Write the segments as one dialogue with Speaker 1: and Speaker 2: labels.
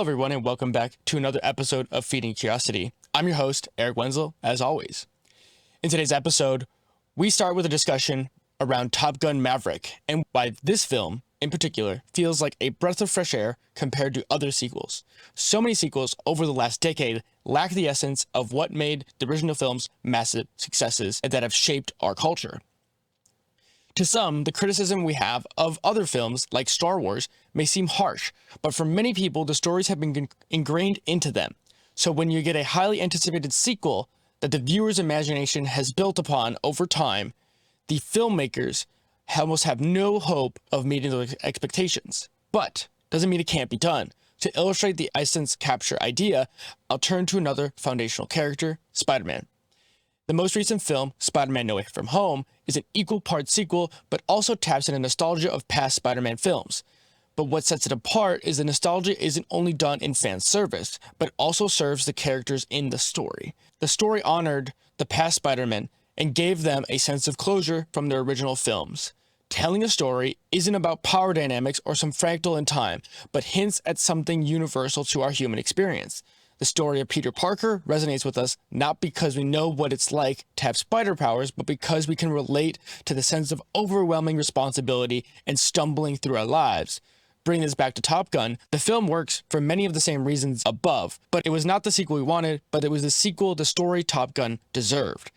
Speaker 1: Hello, everyone, and welcome back to another episode of Feeding Curiosity. I'm your host, Eric Wenzel, as always. In today's episode, we start with a discussion around Top Gun Maverick and why this film, in particular, feels like a breath of fresh air compared to other sequels. So many sequels over the last decade lack the essence of what made the original films massive successes and that have shaped our culture. To some, the criticism we have of other films, like Star Wars, may seem harsh, but for many people, the stories have been ingrained into them. So when you get a highly anticipated sequel that the viewer's imagination has built upon over time, the filmmakers almost have no hope of meeting those expectations. But doesn't mean it can't be done. To illustrate the essence capture idea, I'll turn to another foundational character, Spider-Man. The most recent film, Spiderman No Way Home, is an equal part sequel, but also taps into nostalgia of past Spider-Man films. But what sets it apart is the nostalgia isn't only done in fan service, but also serves the characters in the story. The story honored the past Spider-Man and gave them a sense of closure from their original films. Telling a story isn't about power dynamics or some fractal in time, but hints at something universal to our human experience. The story of Peter Parker resonates with us not because we know what it's like to have spider powers, but because we can relate to the sense of overwhelming responsibility and stumbling through our lives. Bringing this back to Top Gun, the film works for many of the same reasons above, but it was not the sequel we wanted, but it was the sequel the story Top Gun deserved.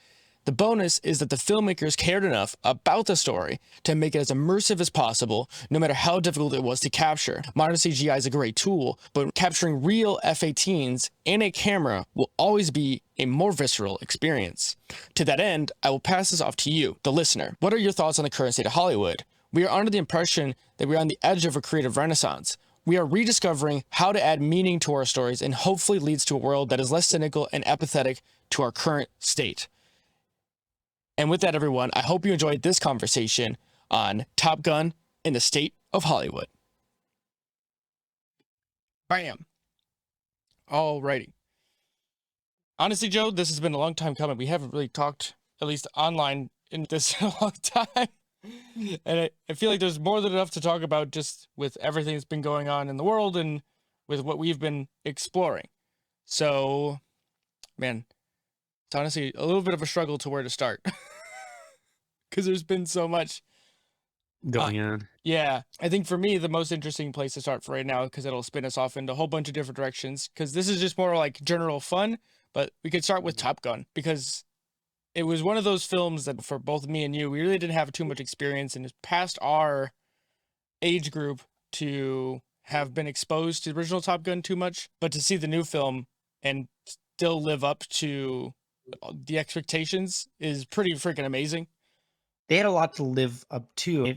Speaker 1: The bonus is that the filmmakers cared enough about the story to make it as immersive as possible, no matter how difficult it was to capture. Modern CGI is a great tool, but capturing real F-18s in a camera will always be a more visceral experience. To that end, I will pass this off to you, the listener. What are your thoughts on the current state of Hollywood? We are under the impression that we are on the edge of a creative renaissance. We are rediscovering how to add meaning to our stories and hopefully leads to a world that is less cynical and apathetic to our current state. And with that, everyone, I hope you enjoyed this conversation on Top Gun in the state of Hollywood. Bam. Alrighty. Honestly, Joe, this has been a long time coming. We haven't really talked, at least online, in this long time. And I feel like there's more than enough to talk about just with everything that's been going on in the world and with what we've been exploring. So, man, it's honestly a little bit of a struggle to where to start. Because there's been so much
Speaker 2: going on.
Speaker 1: Yeah, I think for me, the most interesting place to start for right now, because it'll spin us off into a whole bunch of different directions, because this is just more like general fun, but we could start with Top Gun, because it was one of those films that for both me and you, we really didn't have too much experience, and it's past our age group to have been exposed to the original Top Gun too much, but to see the new film and still live up to the expectations is pretty freaking amazing.
Speaker 2: They had a lot to live up to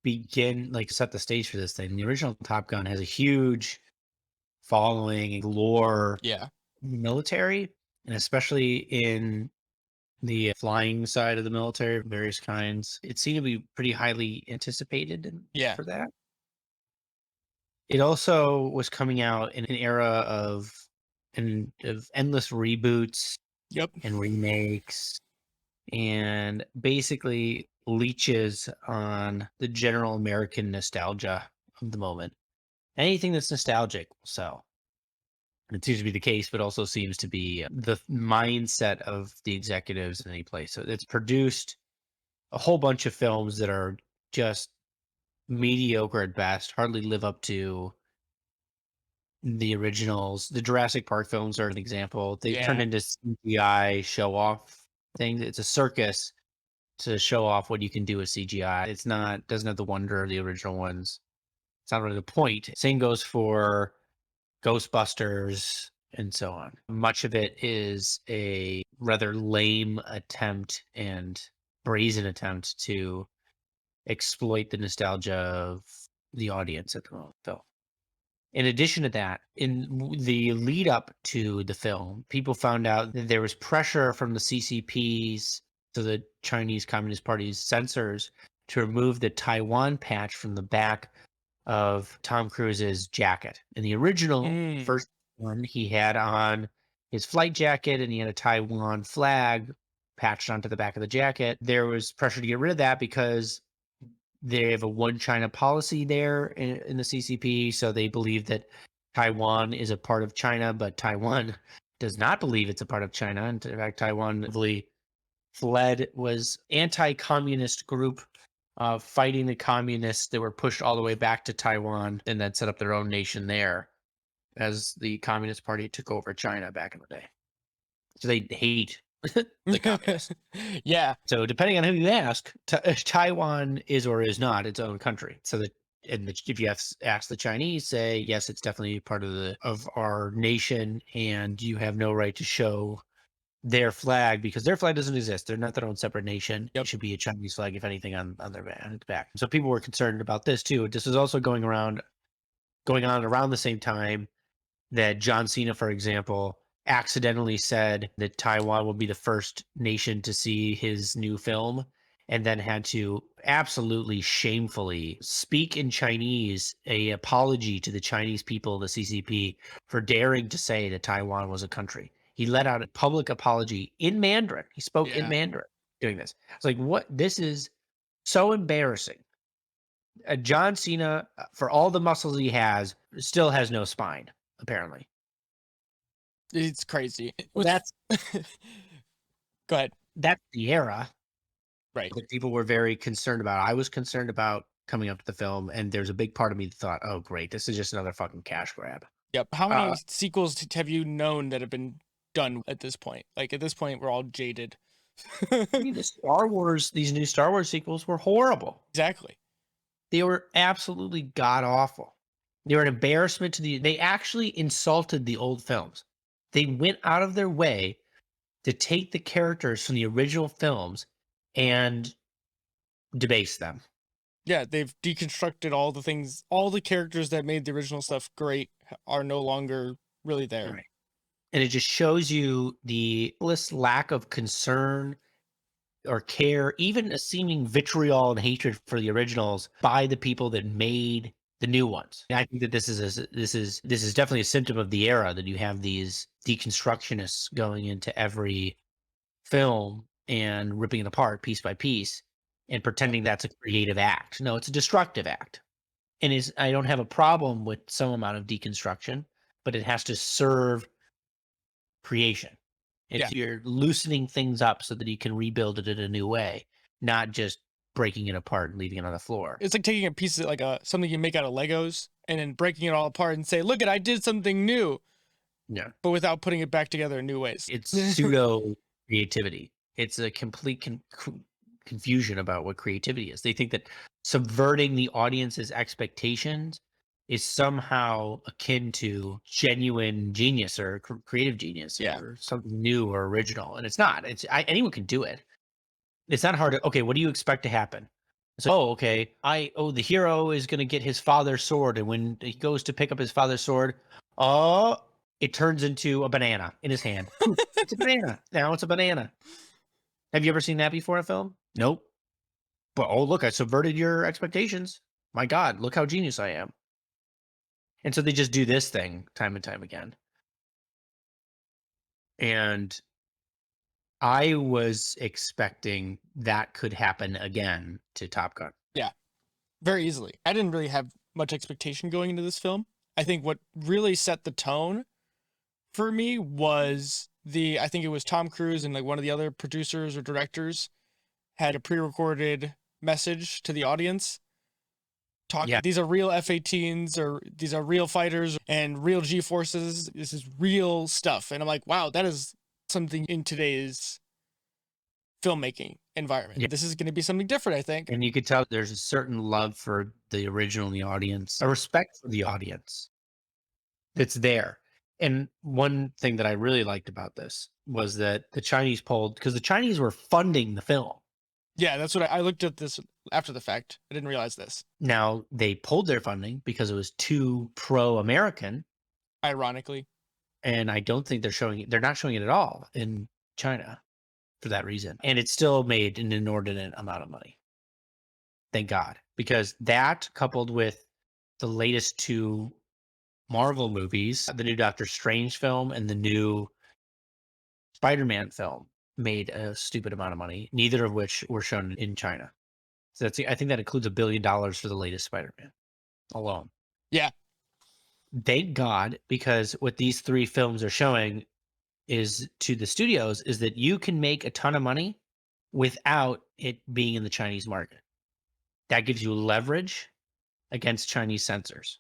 Speaker 2: begin, like, set the stage for this thing. The original Top Gun has a huge following and lore
Speaker 1: Yeah.
Speaker 2: military, and especially in the flying side of the military of various kinds. It seemed to be pretty highly anticipated for that. It also was coming out in an era of endless reboots and remakes, and basically leeches on the general American nostalgia of the moment. Anything that's nostalgic will sell. It seems to be the case, but also seems to be the mindset of the executives in any place. So it's produced a whole bunch of films that are just mediocre at best, hardly live up to the originals. The Jurassic Park films are an example. They've turned into CGI show-off things. It's a circus to show off what you can do with CGI. It's not, doesn't have the wonder of the original ones. It's not really the point. Same goes for Ghostbusters and so on. Much of it is a rather lame attempt and brazen attempt to exploit the nostalgia of the audience at the moment, though. In addition to that, in the lead up to the film, people found out that there was pressure from the CCP's, so the Chinese Communist Party's censors, to remove the Taiwan patch from the back of Tom Cruise's jacket. In the original first one, he had on his flight jacket and he had a Taiwan flag patched onto the back of the jacket. There was pressure to get rid of that because they have a one China policy there in the CCP, so they believe that Taiwan is a part of China, but Taiwan does not believe it's a part of China. And in fact, Taiwan really was anti-communist group fighting the communists that were pushed all the way back to Taiwan and then set up their own nation there as the Communist Party took over China back in the day. So they hate the communists.
Speaker 1: Yeah.
Speaker 2: So depending on who you ask, Taiwan is or is not its own country. So that, if you ask the Chinese, say yes, it's definitely part of our nation, and you have no right to show their flag because their flag doesn't exist. They're not their own separate nation. Yep. It should be a Chinese flag, if anything, on its back. So people were concerned about this too. This is also going on around the same time that John Cena, for example, accidentally said that Taiwan will be the first nation to see his new film, and then had to absolutely shamefully speak in Chinese a apology to the Chinese people, the CCP, for daring to say that Taiwan was a country. He let out a public apology in Mandarin. He spoke in Mandarin doing this. It's like, what? This is so embarrassing. John Cena, for all the muscles he has, still has no spine, apparently.
Speaker 1: It's crazy.
Speaker 2: That's
Speaker 1: go ahead.
Speaker 2: That's the era,
Speaker 1: right?
Speaker 2: That people were very concerned about. I was concerned about coming up to the film, and there's a big part of me that thought, "Oh, great, this is just another fucking cash grab."
Speaker 1: Yep. How many sequels have you known that have been done at this point? Like at this point, we're all jaded.
Speaker 2: I mean, these new Star Wars sequels were horrible.
Speaker 1: Exactly.
Speaker 2: They were absolutely god awful. They were an embarrassment to they actually insulted the old films. They went out of their way to take the characters from the original films and debase them.
Speaker 1: Yeah, they've deconstructed all the things, all the characters that made the original stuff great are no longer really there.
Speaker 2: Right. And it just shows you the lack of concern or care, even a seeming vitriol and hatred for the originals by the people that made the new ones. And I think that this is definitely a symptom of the era, that you have these deconstructionists going into every film and ripping it apart piece by piece and pretending that's a creative act. No, it's a destructive act. And I don't have a problem with some amount of deconstruction, but it has to serve creation. You're loosening things up so that you can rebuild it in a new way, not just breaking it apart and leaving it on the floor.
Speaker 1: It's like taking a piece of something you make out of Legos and then breaking it all apart and say, look, I did something new.
Speaker 2: Yeah.
Speaker 1: But without putting it back together in new ways.
Speaker 2: It's pseudo creativity. It's a complete confusion about what creativity is. They think that subverting the audience's expectations is somehow akin to genuine genius or creative genius or something new or original. And it's not. Anyone can do it. It's not hard to, okay, what do you expect to happen? So, the hero is going to get his father's sword. And when he goes to pick up his father's sword, it turns into a banana in his hand. It's a banana. Now it's a banana. Have you ever seen that before in a film? Nope. But, look, I subverted your expectations. My God, look how genius I am. And so they just do this thing time and time again. And I was expecting that could happen again to Top Gun.
Speaker 1: Yeah, very easily. I didn't really have much expectation going into this film. I think what really set the tone for me was I think it was Tom Cruise and like one of the other producers or directors had a pre-recorded message to the audience. These are real F-18s, or these are real fighters and real G-forces. This is real stuff. And I'm like, wow, that is something in today's filmmaking environment. Yeah. This is going to be something different, I think.
Speaker 2: And you could tell there's a certain love for the original in the audience, a respect for the audience that's there. And one thing that I really liked about this was that the Chinese because the Chinese were funding the film.
Speaker 1: Yeah, that's what I looked at this after the fact. I didn't realize this.
Speaker 2: Now, they pulled their funding because it was too pro-American.
Speaker 1: Ironically.
Speaker 2: And I don't think they're not showing it at all in China for that reason. And it still made an inordinate amount of money. Thank God. Because that, coupled with the latest two Marvel movies, the new Doctor Strange film and the new Spider-Man film, made a stupid amount of money, neither of which were shown in China. So I think that includes $1 billion for the latest Spider-Man alone.
Speaker 1: Yeah.
Speaker 2: thank God, because what these 3 films are showing is to the studios is that you can make a ton of money without it being in the Chinese market. That gives you leverage against Chinese censors.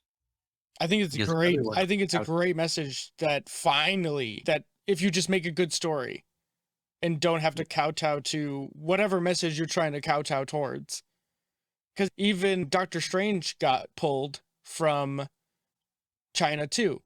Speaker 1: I think it's
Speaker 2: Because
Speaker 1: great.
Speaker 2: everyone
Speaker 1: I think it's a
Speaker 2: out
Speaker 1: great message that finally, that if you just make a good story and don't have to kowtow to whatever message you're trying to kowtow towards. Because even Doctor Strange got pulled from China too.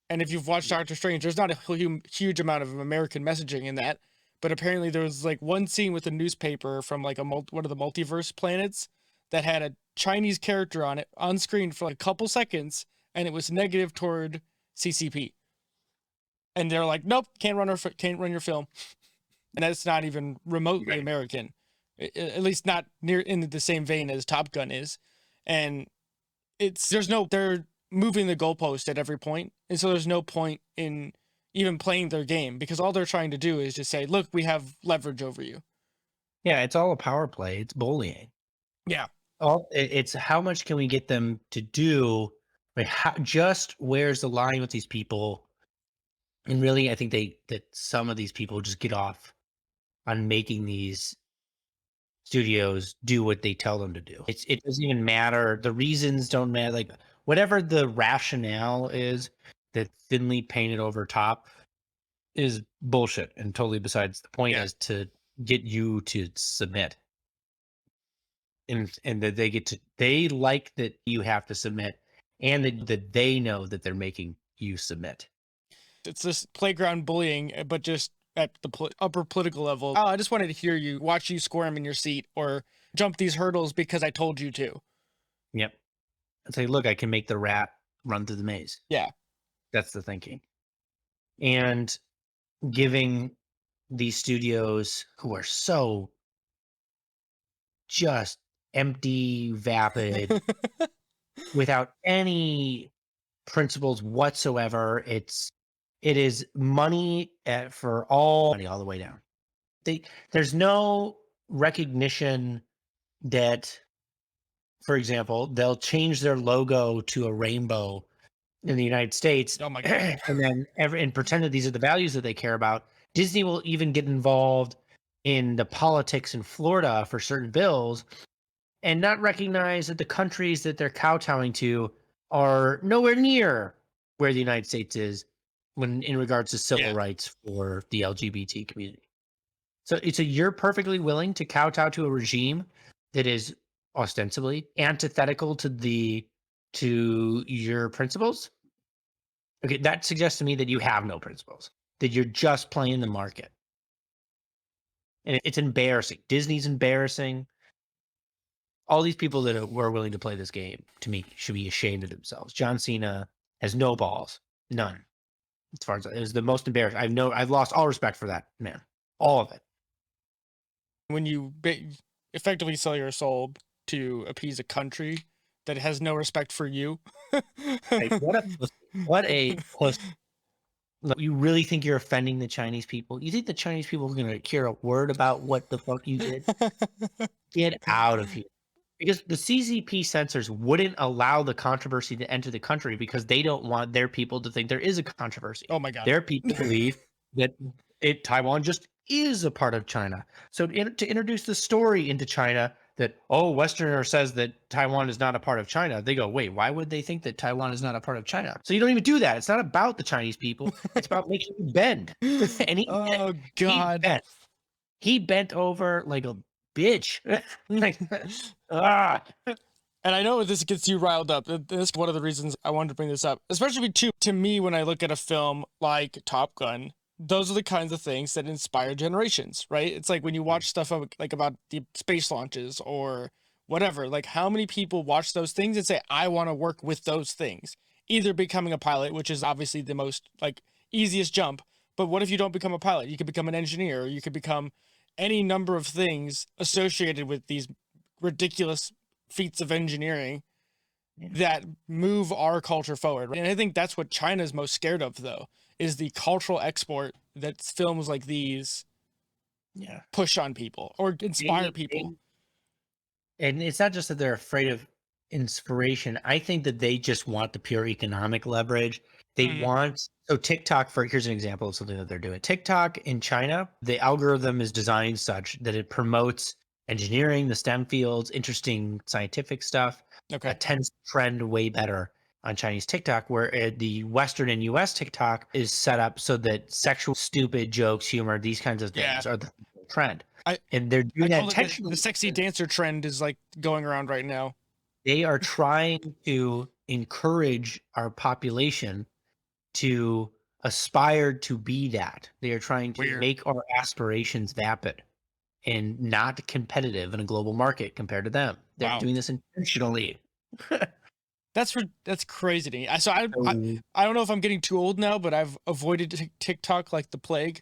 Speaker 1: And if you've watched Doctor Strange, there's not a huge amount of American messaging in that. But apparently there was like one scene with a newspaper from like one of the multiverse planets that had a Chinese character on it on screen for like a couple seconds, and it was negative toward CCP. And they're like, nope, can't run your film. And that's not even remotely American, at least not near in the same vein as Top Gun is. And they're moving the goalpost at every point, and so there's no point in even playing their game, because all they're trying to do is just say, look, we have leverage over you.
Speaker 2: Yeah, it's all a power play. It's bullying.
Speaker 1: Yeah.
Speaker 2: It's how much can we get them to do? Like just where's the line with these people? And really, I think that some of these people just get off on making these studios do what they tell them to do. It doesn't even matter. The reasons don't matter. Like whatever the rationale is that thinly painted over top is bullshit and totally besides the point. Is to get you to submit. And that they like that you have to submit, and that they know that they're making you submit.
Speaker 1: It's this playground bullying, but just at the upper political level. Oh, I just wanted to watch you squirm in your seat or jump these hurdles because I told you to.
Speaker 2: Yep. And say, look, I can make the rat run through the maze.
Speaker 1: Yeah.
Speaker 2: That's the thinking. And giving these studios who are so just empty, vapid, without any principles whatsoever. It is money for all money all the way down. There's no recognition that, for example, they'll change their logo to a rainbow in the United States.
Speaker 1: Oh my God.
Speaker 2: And then and pretend that these are the values that they care about. Disney will even get involved in the politics in Florida for certain bills and not recognize that the countries that they're kowtowing to are nowhere near where the United States is when in regards to civil rights for the LGBT community. So you're perfectly willing to kowtow to a regime that is ostensibly antithetical to your principles. Okay, that suggests to me that you have no principles, that you're just playing the market. And it's embarrassing. Disney's embarrassing. All these people that were willing to play this game, to me, should be ashamed of themselves. John Cena has no balls, none. As far as it was the most embarrassing. I've lost all respect for that man, all of it.
Speaker 1: When you effectively sell your soul to appease a country that has no respect for you.
Speaker 2: Hey, what a pussy. Look, you really think you're offending the Chinese people? You think the Chinese people are going to care a word about what the fuck you did? Get out of here. Because the CCP censors wouldn't allow the controversy to enter the country because they don't want their people to think there is a controversy.
Speaker 1: Oh my God.
Speaker 2: Their people believe that Taiwan just is a part of China. So to introduce the story into China that, Westerner says that Taiwan is not a part of China, they go, wait, why would they think that Taiwan is not a part of China? So you don't even do that. It's not about the Chinese people. It's about making you bend. And
Speaker 1: God.
Speaker 2: He bent over like a bitch.
Speaker 1: And I know this gets you riled up. This is one of the reasons I wanted to bring this up, especially to me when I look at a film like Top Gun. Those are the kinds of things that inspire generations, right? It's like when you watch stuff like about the space launches or whatever, like how many people watch those things and say, I want to work with those things, either becoming a pilot, which is obviously the most like easiest jump. But what if you don't become a pilot? You could become an engineer, or you could become any number of things associated with these ridiculous feats of engineering that move our culture forward. And I think that's what China's most scared of, though, is the cultural export that films like these push on people or inspire people.
Speaker 2: And it's not just that they're afraid of inspiration. I think that they just want the pure economic leverage. They want, so TikTok, here's an example of something that they're doing. TikTok in China, the algorithm is designed such that it promotes engineering, the STEM fields, interesting scientific stuff.
Speaker 1: Okay.
Speaker 2: It tends to trend way better on Chinese TikTok, where the Western and US TikTok is set up so that sexual, stupid jokes, humor, these kinds of things are the trend. And they're doing that intentionally.
Speaker 1: The sexy dancer trend is like going around right now.
Speaker 2: They are trying to encourage our population to aspire to be that. They are trying to make our aspirations vapid and not competitive in a global market compared to them. They're doing this intentionally.
Speaker 1: That's crazy to me. So I don't know if I'm getting too old now, but I've avoided TikTok like the plague.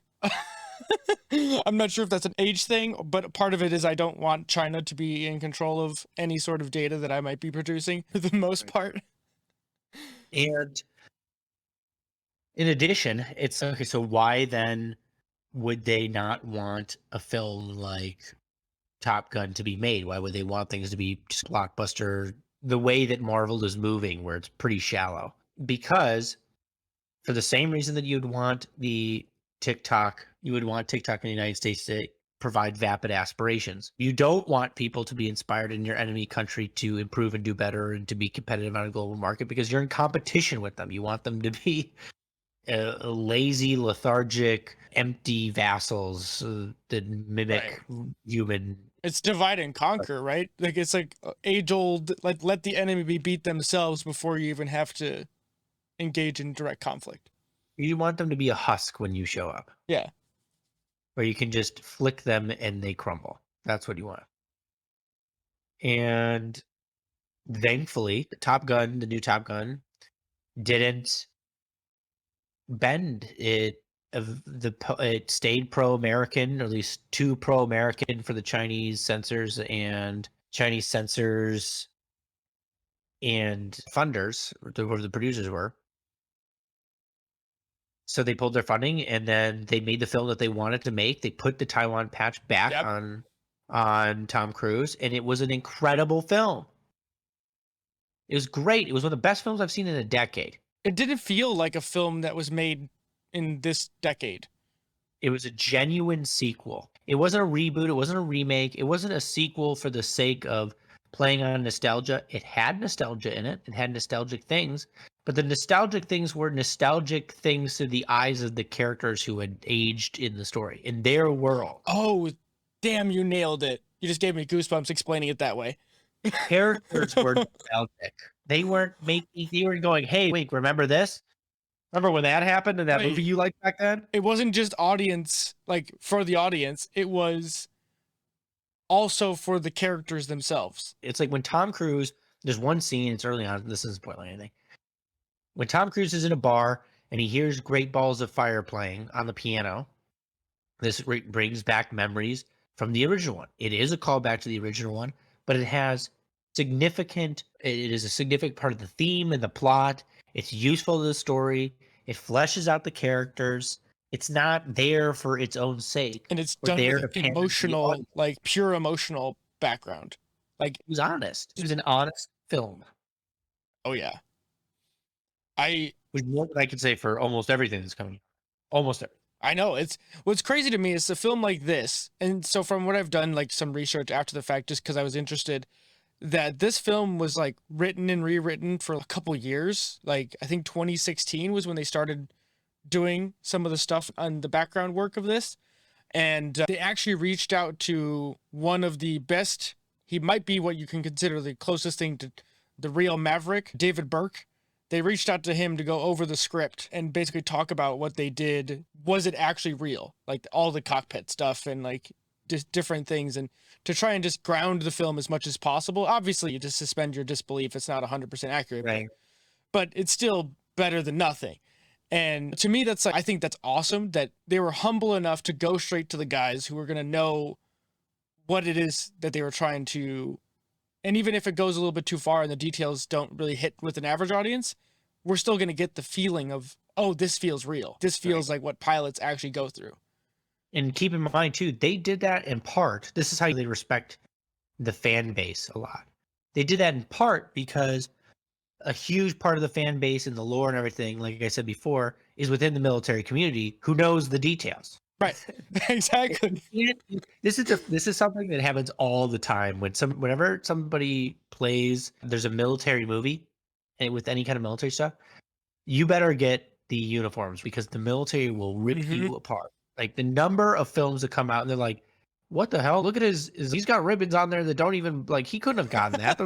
Speaker 1: I'm not sure if that's an age thing, but part of it is I don't want China to be in control of any sort of data that I might be producing for the most part.
Speaker 2: And in addition, it's okay. So why then would they not want a film like Top Gun to be made? Why would they want things to be just blockbuster the way that Marvel is moving, where it's pretty shallow? Because for the same reason that you'd want TikTok in the United States to provide vapid aspirations. You don't want people to be inspired in your enemy country to improve and do better and to be competitive on a global market because you're in competition with them. You want them to be lazy, lethargic, empty vassals that mimic human.
Speaker 1: It's divide and conquer, right? Like it's like age old, like let the enemy beat themselves before you even have to engage in direct conflict.
Speaker 2: You want them to be a husk when you show up.
Speaker 1: Yeah.
Speaker 2: Where you can just flick them and they crumble. That's what you want. And thankfully, the new Top Gun, didn't bend it. It stayed pro-American, or at least too pro-American for the Chinese censors and funders, where the producers were. So they pulled their funding, and then they made the film that they wanted to make. They put the Taiwan patch back on Tom Cruise, and it was an incredible film. It was great. It was one of the best films I've seen in a decade.
Speaker 1: It didn't feel like a film that was made in this decade.
Speaker 2: It was a genuine sequel. It wasn't a reboot. It wasn't a remake. It wasn't a sequel for the sake of playing on nostalgia. It had nostalgia in it. It had nostalgic things. But the nostalgic things were nostalgic things through the eyes of the characters who had aged in the story, in their world.
Speaker 1: Oh, damn, you nailed it. You just gave me goosebumps explaining it that way.
Speaker 2: Characters were nostalgic. They weren't going, hey, wait, remember this? Remember when that happened in that movie you liked back then?
Speaker 1: It wasn't just audience, like for the audience. It was also for the characters themselves.
Speaker 2: It's like when Tom Cruise, there's one scene, it's early on, this isn't spoiling anything. When Tom Cruise is in a bar and he hears Great Balls of Fire playing on the piano, this brings back memories from the original one. It is a callback to the original one, but it is a significant part of the theme and the plot. It's useful to the story. It fleshes out the characters. It's not there for its own sake.
Speaker 1: And it's done with emotional, like pure emotional background. Like
Speaker 2: it was honest. It was an honest film.
Speaker 1: Oh yeah.
Speaker 2: Which more than I could say for almost everything that's coming. Almost everything.
Speaker 1: I know. What's crazy to me is a film like this. And so from what I've done, like some research after the fact, just because I was interested, that this film was like written and rewritten for a couple years. Like I think 2016 was when they started doing some of the stuff on the background work of this. And they actually reached out to one of the best, he might be what you can consider the closest thing to the real Maverick, David Burke. They reached out to him to go over the script and basically talk about what they did. Was it actually real? Like all the cockpit stuff and like just different things, and to try and just ground the film as much as possible. Obviously, you just suspend your disbelief. It's not 100% accurate,
Speaker 2: right?
Speaker 1: But it's still better than nothing. And to me, that's like, I think that's awesome that they were humble enough to go straight to the guys who were going to know what it is that they were trying to. And even if it goes a little bit too far and the details don't really hit with an average audience, we're still going to get the feeling of, oh, this feels real. This feels like what pilots actually go through.
Speaker 2: And keep in mind, too, they did that in part. This is how they respect the fan base a lot. they did that in part because a huge part of the fan base and the lore and everything, like I said before, is within the military community who knows the details.
Speaker 1: Right. Exactly.
Speaker 2: This is something that happens all the time whenever somebody plays. There's a military movie, and with any kind of military stuff, you better get the uniforms because the military will rip you apart. Like the number of films that come out and they're like, "What the hell? Look at he's got ribbons on there that don't even like he couldn't have gotten that."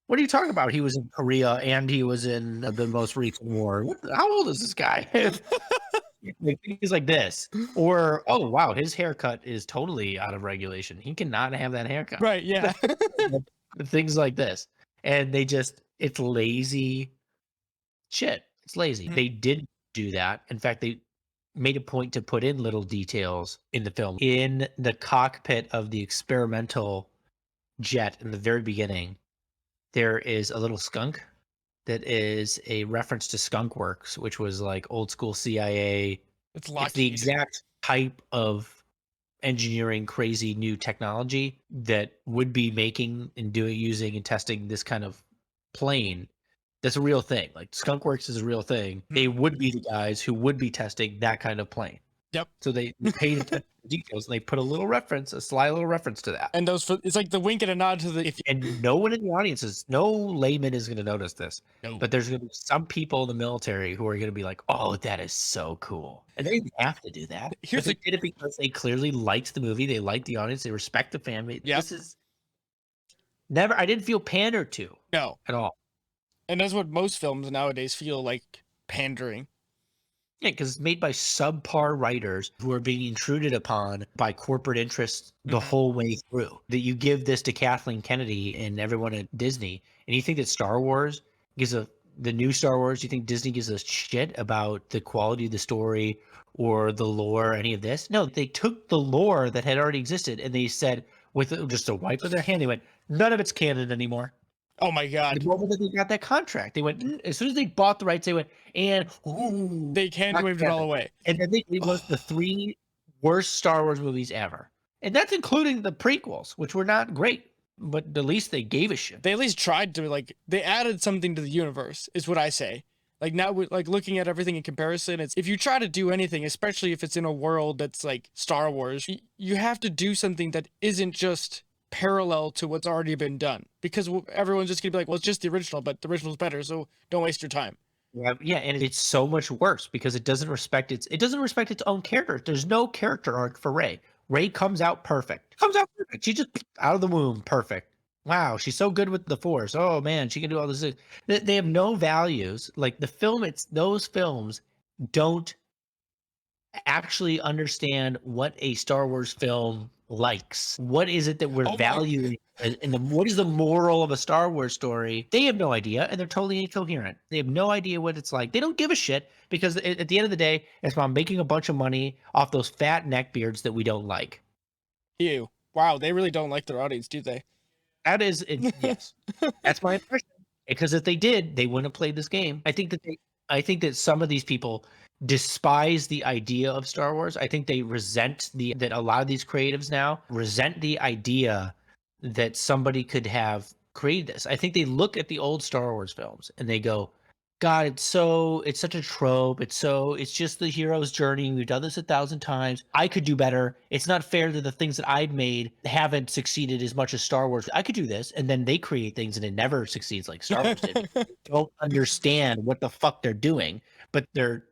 Speaker 2: What are you talking about? He was in Korea and he was in the most recent war. How old is this guy? Things like this. Or, oh, wow, his haircut is totally out of regulation. He cannot have that haircut.
Speaker 1: Right, yeah.
Speaker 2: Things like this. And it's lazy shit. It's lazy. They didn't do that. In fact, they made a point to put in little details in the film. In the cockpit of the experimental jet in the very beginning, there is a little skunk that is a reference to Skunk Works, which was like old school CIA. It's the exact type of engineering, crazy new technology that would be making and using and testing this kind of plane. That's a real thing. Like Skunk Works is a real thing. They would be the guys who would be testing that kind of plane.
Speaker 1: Yep.
Speaker 2: So they paid attention to details and they put a sly little reference to that.
Speaker 1: And it's like the wink and a nod to
Speaker 2: and no one in the audience no layman is going to notice this. No. But there's going to be some people in the military who are going to be like, "Oh, that is so cool." And they didn't have to do that. They did it because they clearly liked the movie. They liked the audience. They respect the fan base.
Speaker 1: Yep.
Speaker 2: This is I didn't feel pandered to.
Speaker 1: No.
Speaker 2: At all.
Speaker 1: And that's what most films nowadays feel like, pandering.
Speaker 2: Yeah, because it's made by subpar writers who are being intruded upon by corporate interests the whole way through. That you give this to Kathleen Kennedy and everyone at Disney, and you think that Star Wars the new Star Wars, you think Disney gives a shit about the quality of the story or the lore or any of this? No, they took the lore that had already existed and they said, with just a wipe of their hand, they went, none of it's canon anymore.
Speaker 1: Oh my God.
Speaker 2: The moment that they got that contract, they went, as soon as they bought the rights, they went, and
Speaker 1: they can't wave it all away.
Speaker 2: And I think it was the 3 worst Star Wars movies ever. And that's including the prequels, which were not great, but at least they gave a shit.
Speaker 1: They at least tried to, they added something to the universe, is what I say. Like now, looking at everything in comparison, it's if you try to do anything, especially if it's in a world that's like Star Wars, you have to do something that isn't just parallel to what's already been done, because everyone's just gonna be like, well, it's just the original, but the original's better, so don't waste your time.
Speaker 2: Yeah, and it's so much worse because it doesn't respect its own character. There's no character arc for Rey. Rey comes out perfect. She just out of the womb perfect. Wow, she's so good with the Force. Oh man, she can do all this. They have no values. Like those films don't actually understand what a Star Wars film likes. What is it that we're valuing? And what is the moral of a Star Wars story? They have no idea, and they're totally incoherent. They have no idea what it's like. They don't give a shit because at the end of the day, it's about making a bunch of money off those fat neckbeards that we don't like.
Speaker 1: Ew. Wow, they really don't like their audience, do they?
Speaker 2: That is, yes. That's my impression. Because if they did, they wouldn't have played this game. I think that some of these people despise the idea of Star Wars. I think they resent that a lot of these creatives now resent the idea that somebody could have created this. I think they look at the old Star Wars films and they go, God, it's such a trope. It's just the hero's journey. We've done this 1,000 times. I could do better. It's not fair that the things that I'd made haven't succeeded as much as Star Wars. I could do this. And then they create things and it never succeeds like Star Wars did. They don't understand what the fuck they're doing, but they're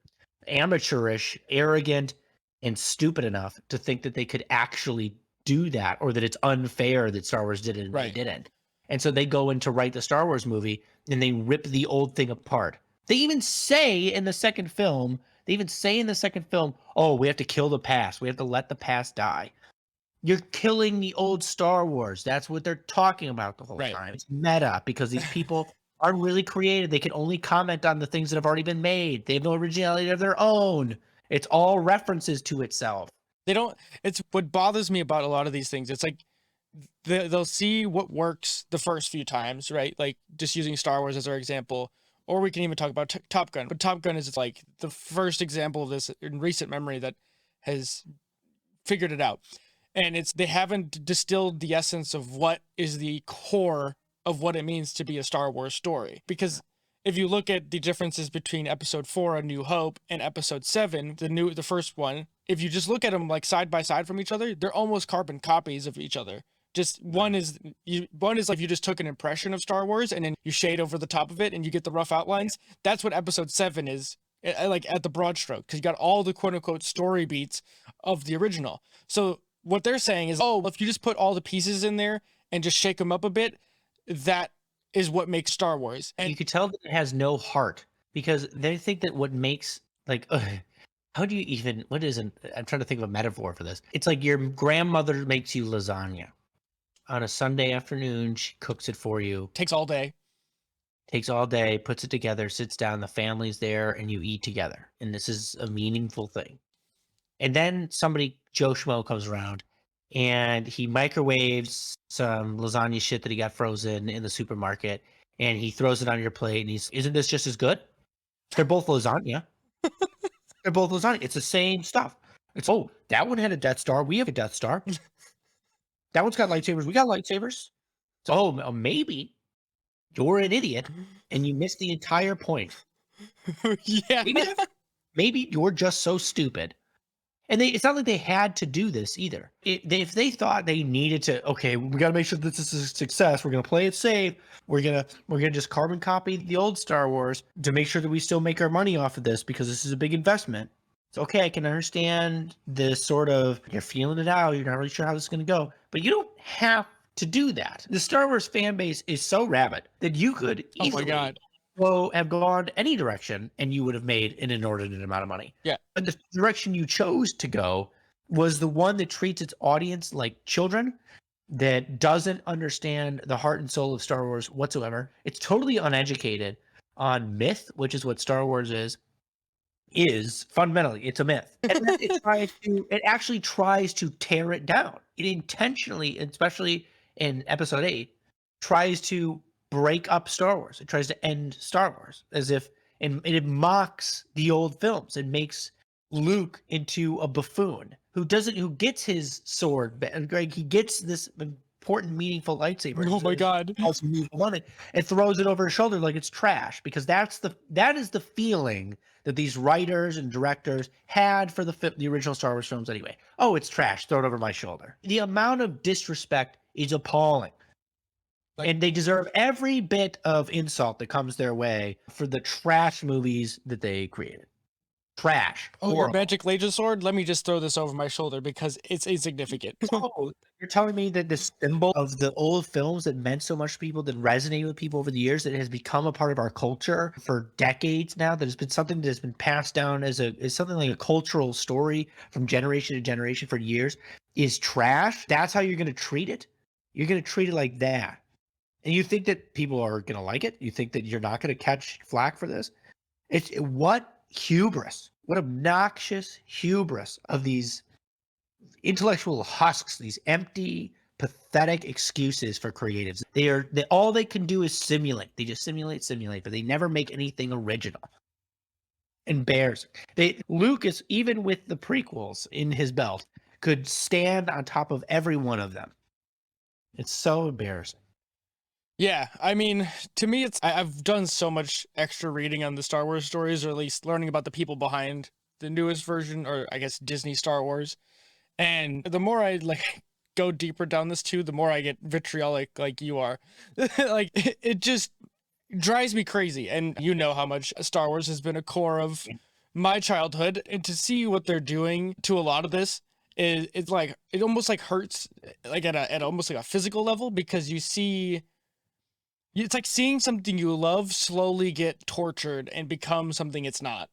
Speaker 2: amateurish, arrogant, and stupid enough to think that they could actually do that, or that it's unfair that Star Wars did it and they didn't. And so they go in to write the Star Wars movie and they rip the old thing apart. They even say in the second film, oh, we have to kill the past. We have to let the past die. You're killing the old Star Wars. That's what they're talking about the whole time. It's meta because these people aren't really creative. They can only comment on the things that have already been made. They have no originality of their own. It's all references to itself.
Speaker 1: It's what bothers me about a lot of these things. It's like they'll see what works the first few times, right? Like just using Star Wars as our example, or we can even talk about Top Gun. But Top Gun is like the first example of this in recent memory that has figured it out. And they haven't distilled the essence of what is the core of what it means to be a Star Wars story. Because if you look at the differences between episode 4, A New Hope, and episode 7, the first one, if you just look at them like side by side from each other, they're almost carbon copies of each other. Just one is like you just took an impression of Star Wars and then you shade over the top of it and you get the rough outlines. That's what episode 7 is, like at the broad stroke, because you got all the quote unquote story beats of the original. So what they're saying is, oh, if you just put all the pieces in there and just shake them up a bit, that is what makes Star Wars.
Speaker 2: And you could tell that it has no heart, because they think that what makes, like, how do you even, what is it? I'm trying to think of a metaphor for this. It's like your grandmother makes you lasagna on a Sunday afternoon. She cooks it for you.
Speaker 1: Takes all day,
Speaker 2: puts it together, sits down, the family's there, and you eat together. And this is a meaningful thing. And then somebody, Joe Schmo, comes around and he microwaves some lasagna shit that he got frozen in the supermarket, and he throws it on your plate, and isn't this just as good? They're both lasagna. They're both lasagna. It's the same stuff. It's, oh, that one had a Death Star. We have a Death Star. That one's got lightsabers. We got lightsabers. So, oh, maybe you're an idiot and you missed the entire point.
Speaker 1: Yeah.
Speaker 2: Maybe you're just so stupid. And it's not like they had to do this either. If they thought they needed to, okay, we got to make sure that this is a success. We're going to play it safe. We're gonna just carbon copy the old Star Wars to make sure that we still make our money off of this, because this is a big investment. It's okay. I can understand this sort of, you're feeling it out. You're not really sure how this is going to go, but you don't have to do that. The Star Wars fan base is so rabid that you could easily have gone any direction and you would have made an inordinate amount of money.
Speaker 1: Yeah.
Speaker 2: But the direction you chose to go was the one that treats its audience like children, that doesn't understand the heart and soul of Star Wars whatsoever. It's totally uneducated on myth, which is what Star Wars is fundamentally. It's a myth. And then it actually tries to tear it down. It intentionally, especially in episode 8, tries to break up Star Wars. It tries to end Star Wars, as if, and it mocks the old films. It makes Luke into a buffoon who gets his sword, and Greg, he gets this important, meaningful lightsaber.
Speaker 1: Oh my God.
Speaker 2: And throws it over his shoulder like it's trash, because that is the feeling that these writers and directors had for the original Star Wars films anyway. Oh, it's trash. Throw it over my shoulder. The amount of disrespect is appalling. And they deserve every bit of insult that comes their way for the trash movies that they created. Trash.
Speaker 1: Oh, your magic laser sword? Let me just throw this over my shoulder because it's insignificant.
Speaker 2: Oh, you're telling me that the symbol of the old films that meant so much to people, that resonated with people over the years, that has become a part of our culture for decades now, that has been something that has been passed down as something like a cultural story from generation to generation for years, is trash? That's how you're going to treat it? You're going to treat it like that? And you think that people are going to like it? You think that you're not going to catch flack for this? What hubris, what obnoxious hubris of these intellectual husks, these empty, pathetic excuses for creatives. All they can do is simulate. They just simulate, but they never make anything original. Embarrassing. Lucas, even with the prequels in his belt, could stand on top of every one of them. It's so embarrassing.
Speaker 1: Yeah, I mean, to me, I've done so much extra reading on the Star Wars stories, or at least learning about the people behind the newest version, or I guess Disney Star Wars. And the more I go deeper down this too, the more I get vitriolic like you are. It just drives me crazy. And you know how much Star Wars has been a core of my childhood, and to see what they're doing to a lot of this it almost hurts at almost a physical level, because you see. It's like seeing something you love slowly get tortured and become something it's not.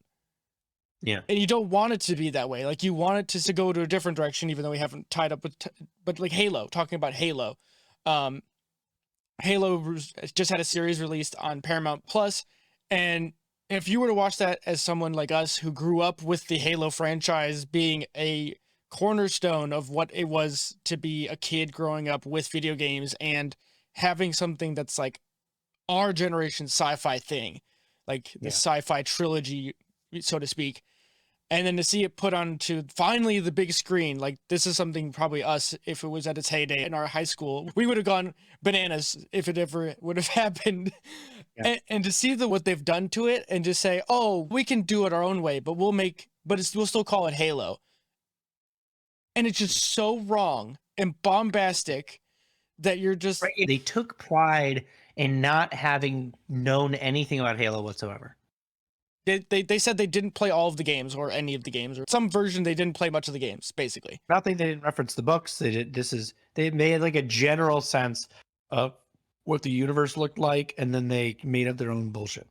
Speaker 2: Yeah.
Speaker 1: And you don't want it to be that way. Like, you want it to go to a different direction, even though we haven't tied up with, but like Halo, talking about Halo. Halo just had a series released on Paramount Plus, and if you were to watch that as someone like us who grew up with the Halo franchise being a cornerstone of what it was to be a kid growing up with video games and having something that's like our generation sci-fi thing, like the sci-fi trilogy, so to speak, And then to see it put onto finally the big screen, like this is something probably us, if it was at its heyday in our high school, we would have gone bananas if it ever would have happened.
Speaker 2: Yeah.
Speaker 1: And to see what they've done to it and just say, oh, we can do it our own way, but we'll still call it Halo. And it's just so wrong and bombastic that you're just...
Speaker 2: Right. They took pride in not having known anything about Halo whatsoever.
Speaker 1: They said they didn't play all of the games or any of the games, or some version they didn't play much of the games, basically.
Speaker 2: I don't think they didn't reference the books. They made like a general sense of what the universe looked like, and then they made up their own bullshit.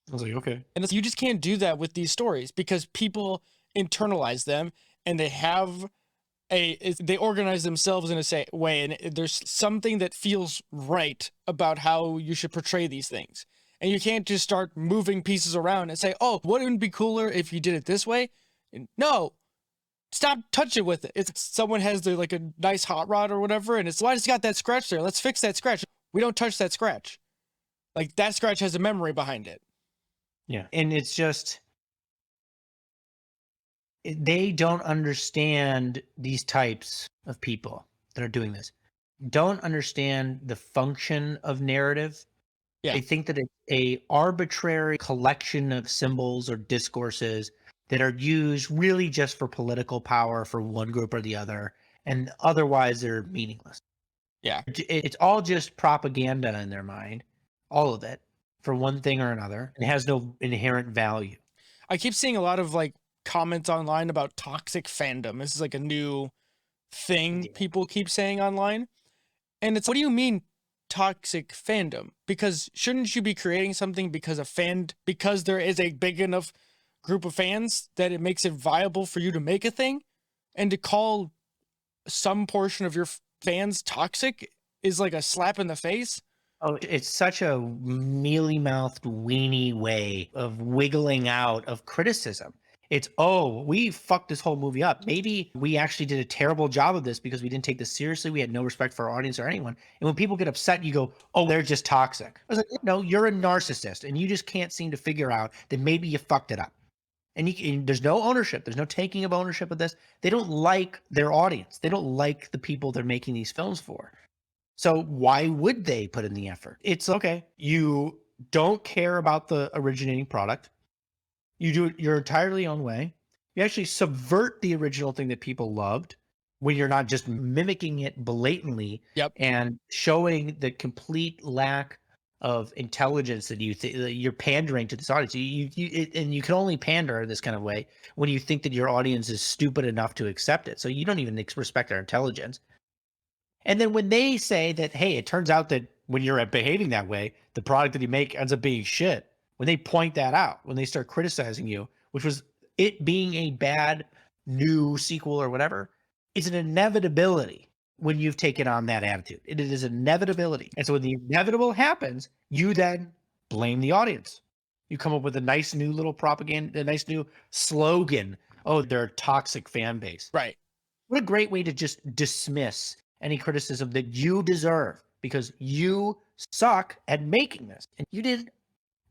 Speaker 2: I was like, okay.
Speaker 1: And you just can't do that with these stories because people internalize them and they organize themselves in a way, and there's something that feels right about how you should portray these things. And you can't just start moving pieces around and say, oh, wouldn't it be cooler if you did it this way? No, stop touching with it. It's someone has like a nice hot rod or whatever, and it's, why it's got that scratch there? Let's fix that scratch. We don't touch that scratch. Like, that scratch has a memory behind it.
Speaker 2: Yeah. And it's just, they don't understand these types of people that are doing this. Don't understand the function of narrative.
Speaker 1: Yeah.
Speaker 2: They think that it's a arbitrary collection of symbols or discourses that are used really just for political power for one group or the other, and otherwise they're meaningless.
Speaker 1: Yeah.
Speaker 2: It's all just propaganda in their mind, all of it, for one thing or another. It has no inherent value.
Speaker 1: I keep seeing a lot of like comments online about toxic fandom. This is like a new thing people keep saying online. And it's, what do you mean toxic fandom? Because shouldn't you be creating something because there is a big enough group of fans that it makes it viable for you to make a thing? And to call some portion of your fans toxic is like a slap in the face.
Speaker 2: Oh, it's such a mealy-mouthed, weenie way of wiggling out of criticism. It's, oh, we fucked this whole movie up. Maybe we actually did a terrible job of this because we didn't take this seriously. We had no respect for our audience or anyone. And when people get upset, you go, oh, they're just toxic. I was like, no, you're a narcissist, and you just can't seem to figure out that maybe you fucked it up. And there's no ownership. There's no taking of ownership of this. They don't like their audience. They don't like the people they're making these films for. So why would they put in the effort? It's okay. You don't care about the originating product. You do it your entirely own way. You actually subvert the original thing that people loved when you're not just mimicking it blatantly.
Speaker 1: Yep.
Speaker 2: And showing the complete lack of intelligence that you're pandering to this audience. And you can only pander this kind of way when you think that your audience is stupid enough to accept it. So you don't even respect their intelligence. And then when they say that, hey, it turns out that when you're behaving that way, the product that you make ends up being shit. When they point that out, when they start criticizing you, which was it being a bad new sequel or whatever, it's an inevitability when you've taken on that attitude. It is an inevitability. And so when the inevitable happens, you then blame the audience. You come up with a nice new little propaganda, a nice new slogan. Oh, they're a toxic fan base.
Speaker 1: Right.
Speaker 2: What a great way to just dismiss any criticism that you deserve because you suck at making this and you didn't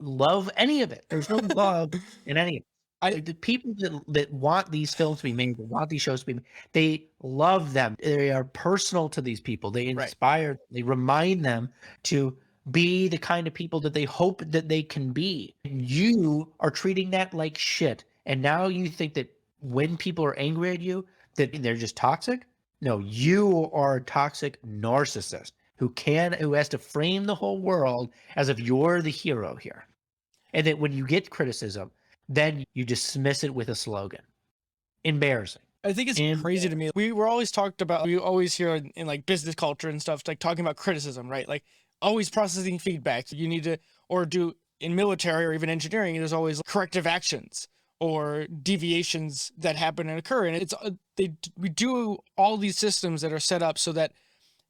Speaker 2: love any of it. There's no love in any of it. The people that want these films to be made, that want these shows to be made, they love them. They are personal to these people. They inspire, they remind them to be the kind of people that they hope that they can be. You are treating that like shit. And now you think that when people are angry at you, that they're just toxic? No, you are a toxic narcissist who has to frame the whole world as if you're the hero here. And that when you get criticism, then you dismiss it with a slogan. Embarrassing.
Speaker 1: I think it's crazy to me. We always hear in like business culture and stuff, like talking about criticism, right? Like always processing feedback. You need to, or do in military or even engineering, there's always corrective actions or deviations that happen and occur. And it's, we do all these systems that are set up so that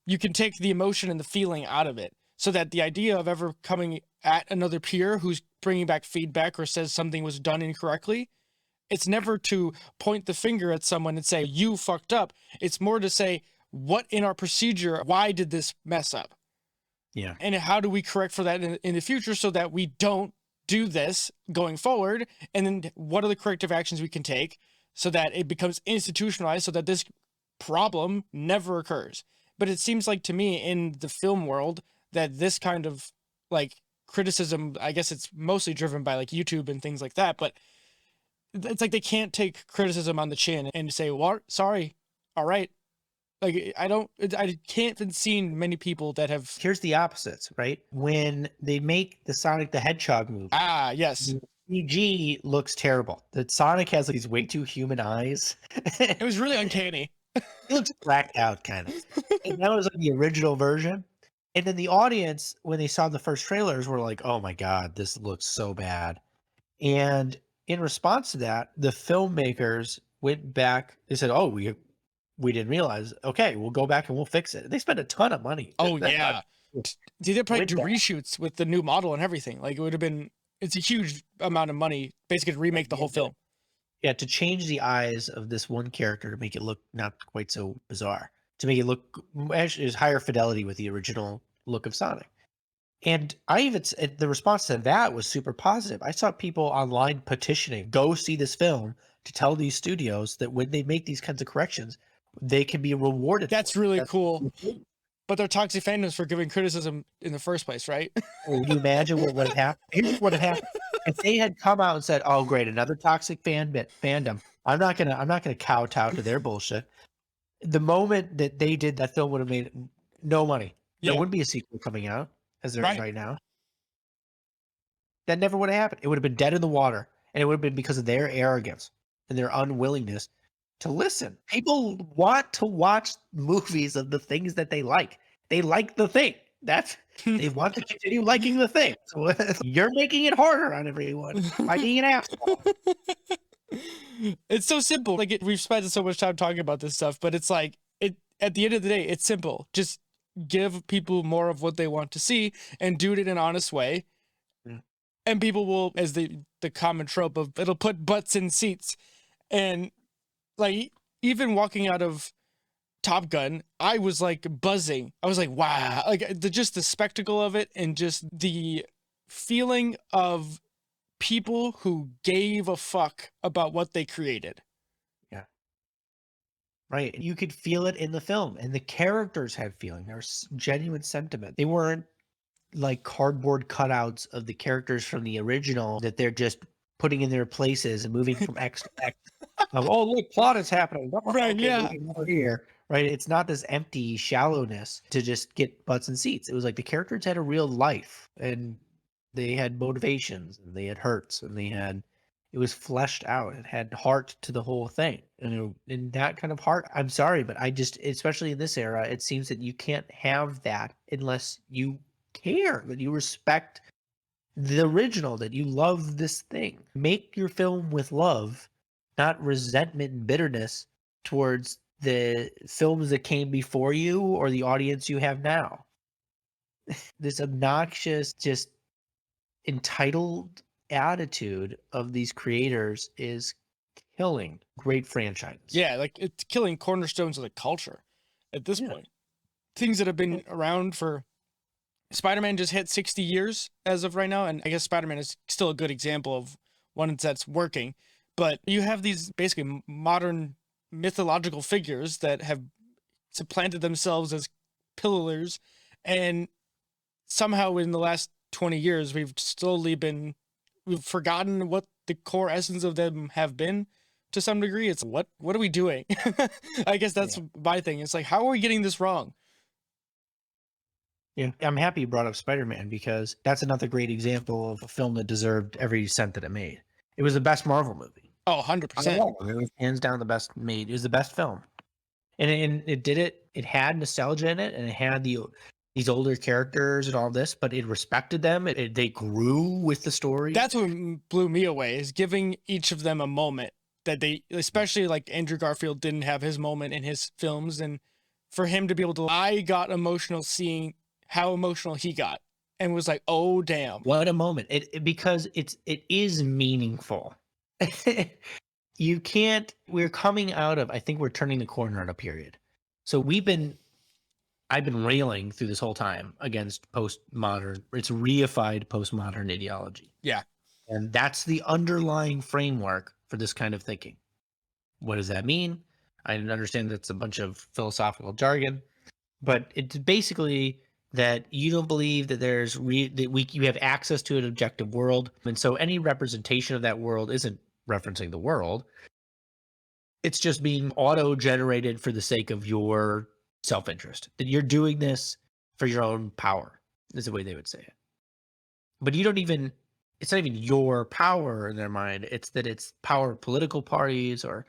Speaker 1: you can take the emotion and the feeling out of it. So that the idea of ever coming at another peer who's bringing back feedback or says something was done incorrectly, it's never to point the finger at someone and say, you fucked up. It's more to say, what in our procedure, why did this mess up?
Speaker 2: Yeah.
Speaker 1: And how do we correct for that in the future so that we don't do this going forward, and then what are the corrective actions we can take so that it becomes institutionalized so that this problem never occurs. But it seems like to me in the film world that this kind of like criticism, I guess it's mostly driven by like YouTube and things like that, but it's like they can't take criticism on the chin and say, well, sorry, all right. Like I can't see many people that have.
Speaker 2: Here's the opposites, right? When they make the Sonic the Hedgehog movie.
Speaker 1: Ah, yes.
Speaker 2: CG looks terrible. The Sonic has like these way too human eyes.
Speaker 1: It was really uncanny.
Speaker 2: It looks blacked out, kind of. And that was like the original version. And then the audience, when they saw the first trailers, were like, "Oh my god, this looks so bad." And in response to that, the filmmakers went back. They said, "Oh, we didn't realize. Okay, we'll go back and we'll fix it." They spent a ton of money.
Speaker 1: Oh yeah, they probably do reshoots with the new model and everything. Like it would have been. It's a huge amount of money, basically, to remake the whole film.
Speaker 2: Yeah, to change the eyes of this one character to make it look not quite so bizarre, to make it look actually is higher fidelity with the original look of Sonic. And the response to that was super positive. I saw people online petitioning, go see this film to tell these studios that when they make these kinds of corrections, they can be rewarded.
Speaker 1: That's really cool. But they're toxic fandoms for giving criticism in the first place, right?
Speaker 2: Can you imagine what would have happened? Here's what had happened. If they had come out and said, "Oh, great, another toxic fandom," I'm not gonna kowtow to their bullshit. The moment that they did, that film would have made no money.
Speaker 1: Yeah.
Speaker 2: There wouldn't be a sequel coming out as there is right now. That never would have happened. It would have been dead in the water, and it would have been because of their arrogance and their unwillingness to listen. People want to watch movies of the things that they like. They like the thing. They want to continue liking the thing. So you're making it harder on everyone by being an asshole.
Speaker 1: It's so simple. Like we've spent so much time talking about this stuff, but it's like at the end of the day, it's simple. Just give people more of what they want to see and do it in an honest way. Yeah. And people will, as the common trope of it'll put butts in seats. And like even walking out of Top Gun, I was like buzzing. I was like, wow, like just the spectacle of it and just the feeling of people who gave a fuck about what they created.
Speaker 2: Yeah. Right. You could feel it in the film, and the characters had feeling. There's genuine sentiment. They weren't like cardboard cutouts of the characters from the original that they're just putting in their places and moving from X to X. Oh, look, plot is happening.
Speaker 1: Right, okay, yeah.
Speaker 2: Over here. Right. It's not this empty shallowness to just get butts and seats. It was like the characters had a real life, and they had motivations, and they had hurts, and it was fleshed out. It had heart to the whole thing. And in that kind of heart, I'm sorry, but especially in this era, it seems that you can't have that unless you care, that you respect the original, that you love this thing. Make your film with love, not resentment and bitterness towards the films that came before you or the audience you have now. This obnoxious, just entitled attitude of these creators is killing great franchises.
Speaker 1: Yeah, like it's killing cornerstones of the culture at this point. Things that have been around for Spider-Man just hit 60 years as of right now, and I guess Spider-Man is still a good example of one that's working. But you have these basically modern mythological figures that have supplanted themselves as pillars, and somehow in the last 20 years we've forgotten what the core essence of them have been to some degree. It's what are we doing? I guess that's my thing. It's like, how are we getting this wrong?
Speaker 2: Yeah, I'm happy you brought up Spider-Man, because that's another great example of a film that deserved every cent that it made. It was the best Marvel movie.
Speaker 1: Oh, 100%.
Speaker 2: It was hands down the best made. It was the best film. And it did it. It had nostalgia in it, and it had these older characters and all this, but it respected them. They grew with the story.
Speaker 1: That's what blew me away, is giving each of them a moment that they, especially like Andrew Garfield didn't have his moment in his films. And for him to be able to, I got emotional seeing how emotional he got and was like, oh, damn.
Speaker 2: What a moment. Because it is meaningful. You can't, we're coming out of, I think we're turning the corner on a period. So I've been railing through this whole time against postmodern, it's reified postmodern ideology.
Speaker 1: Yeah.
Speaker 2: And that's the underlying framework for this kind of thinking. What does that mean? I understand that's a bunch of philosophical jargon, but it's basically that you don't believe that you have access to an objective world, and so any representation of that world isn't referencing the world. It's just being auto-generated for the sake of your self-interest. That you're doing this for your own power, is the way they would say it. But you don't even, it's not even your power in their mind. It's that it's power of political parties or